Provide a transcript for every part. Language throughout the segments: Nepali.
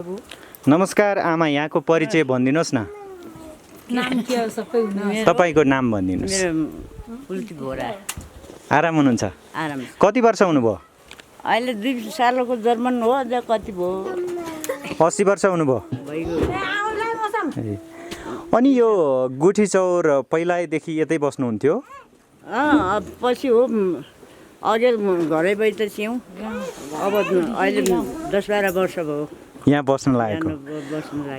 नमस्कार आमा, यहाँको परिचय भनिदिनुहोस् न। तपाईँको नाम भनिदिनुहोस्। मेरो पुल्टी भोरा। आराम हुनुहुन्छ? आराम। कति वर्ष हुनुभयो? अहिले 2 सालको जर्मन हो, अझ कति भयो? 80 वर्ष हुनुभयो। अनि यो गुठी चौर पहिल्यैदेखि यतै बस्नुहुन्थ्यो? पछि हो, अघि घरै बाहिर त थियौँ। अब अहिले 10-12 वर्ष भयो यहाँ बस्न लागेको।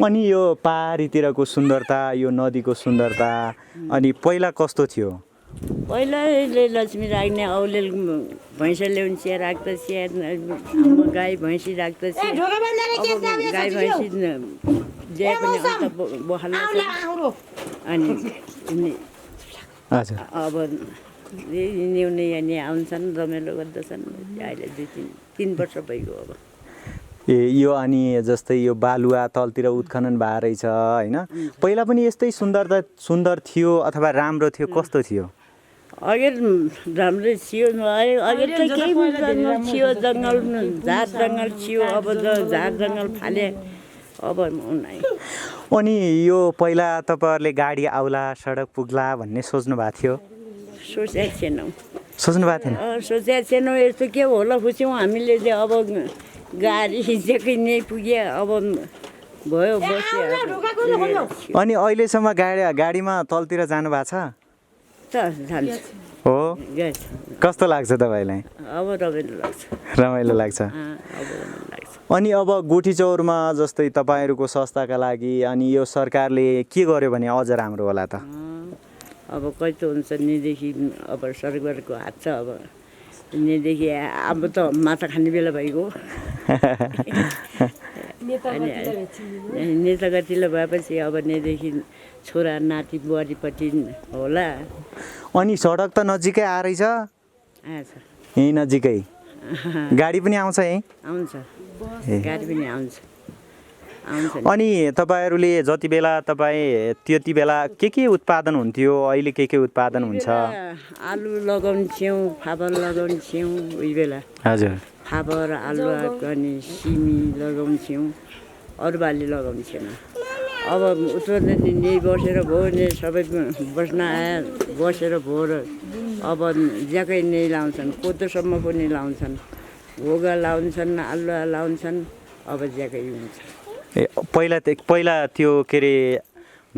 अनि यो पहाडीतिरको सुन्दरता, यो नदीको सुन्दरता, अनि पहिला कस्तो थियो? पहिला लक्ष्मी राख्ने, औले भैँस ल्याउने चिया राख्दा चिया, गाई भैँसी राख्दा चिया। गाई भैँसी जे पनि अन्त बखाल्न अनि हजुर अब न्युने यहाँ आउँछन्, रमाइलो गर्दछन्। अहिले 2-3 वर्ष भइगयो अब। ए यो अनि जस्तै यो बालुवा तलतिर उत्खनन भएर रहेछ हैन? पहिला पनि यस्तै सुन्दर थियो अथवा राम्रो थियो, कस्तो थियो? अघि राम्रै थियो, अघि त केही जङ्गल थियो, झार जङ्गल थियो। अब झार जङ्गल फाले, अब नै। अनि यो पहिला तपाईँहरूले गाडी आउला, सडक पुग्ला भन्ने सोच्नु भएको थियो? सोचेको थिएनौँ। सोच्नु भएको थिएन? सोचेको थिएनौँ यस्तो के होला खुच्यौँ हामीले चाहिँ। अब गाडी जेकै नै पुगे, अब भयो बस्यो। अनि अहिलेसम्म गाडीमा तलतिर जानु भएको छ? जान्छ हो, कस्तो लाग्छ तपाईँलाई? अब रमाइलो लाग्छ। रमाइलो लाग्छ। अनि अब गुठी चौरमा जस्तै तपाईँहरूको संस्थाका लागि अनि यो सरकारले के गर्यो भने अझ राम्रो होला त? अब कस्तो हुन्छ निदेखि, अब सरकारको हात छ। अब निदेखि अब त माछा खाने बेला भइगयो। नेता गतिलो भएपछि अब नेदेखि छोरा नाति बुहारीपट्टि होला। अनि सडक त नजिकै आएछ? यहीँ नजिकै गाडी पनि आउँछ? यहीँ आउँछ, गाडी पनि आउँछ। अनि तपाईँहरूले जति बेला त्यति बेला के उत्पादन हुन्थ्यो, अहिले के उत्पादन हुन्छ? आलु लगाउँछौँ, फापर लगाउँछौँ उही बेला। हजुर, फापर, आलुवा, अनि सिमी लगाउँछौँ, अरू बाली लगाउँछौँ। अब उत्पादन नि बसेर भयो नि, सबै बस्न आयो, बसेर भयो र अब ज्याकै नै लाउँछन्, कोदोसम्म पनि लाउँछन्, भोगा लाउँछन्, आलुवा लाउँछन्। अब ज्याकै हुन्छ। ए पहिला त्यो के अरे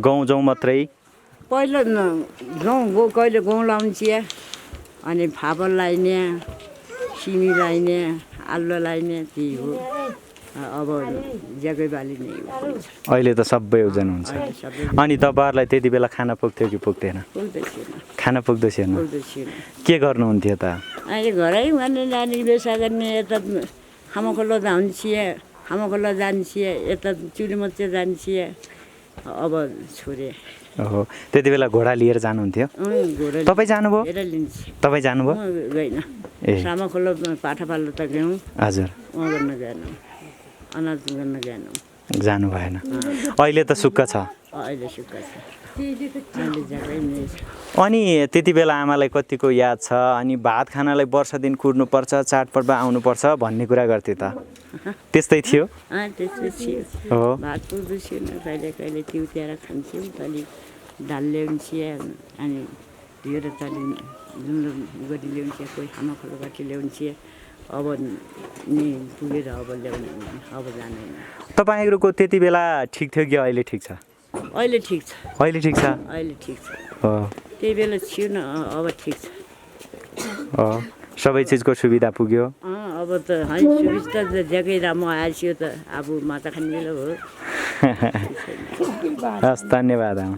गहुँ जौ मात्रै? पहिला गहुँ कहिले गहुँ लाउँछिया, अनि फापर लाइने, सिमी लाइने, आलुवा लाइने, त्यही हो। अब ज्याकै बाली नै हो। अहिले त सबै ओजन हुन्छ। अनि तपाईँहरूलाई त्यति बेला खाना पुग्थ्यो कि पुग्दैन? खाना पुग्दो थिएन। के गर्नुहुन्थ्यो त? अहिले घरै गर्ने, नानी बेसा गर्ने, यता खामखोला जान्छिए, खामखोला जान्छिए, यता चुली मच्चे जान्छिए। अब छोरे। ओहो, त्यति बेला घोडा लिएर जानुहुन्थ्यो? तपाईँ जानुभयो? तपाईँ जानुभयो? गएन। सामाखोला पाठा पाल्नु त गयौँ। हजुर। उहाँ गर्न गएनौँ, अनाज गर्न गएनौँ। जानु भएन। अहिले त सुक्ख छ? अहिले सुक्ख छ। अनि त्यति बेला आमालाई कतिको याद छ? अनि भात खानालाई वर्ष दिन कुर्नुपर्छ, चाडपर्व आउनुपर्छ भन्ने कुरा गर्थे त? त्यस्तै थियो? त्यस्तै थियो। हो, भात पुग्दो थिएन, कहिले कहिले तिउत्याएर खान्थ्यौँ, तलि दाल ल्याउँछिए, अनि ढेर तलि जुम्रो गरी ल्याउँछिए, कोही खामाखोलाबाट ल्याउँछिए। अब नि पुगेर अब ल्याउने, अब जाँदैन। तपाईँहरूको त्यति बेला ठिक थियो कि अहिले ठिक छ? अहिले ठिक छ। अहिले ठिक छ? अहिले ठिक छ। हो, त्यही बेला थियो न, अब ठिक छ। हो, सबै चिजको सुविधा पुग्यो? अब त सुविस्ता ज्याकै राम्रो आएछ त। अब माछा खाने बेला हो। हस्, धन्यवाद आमा।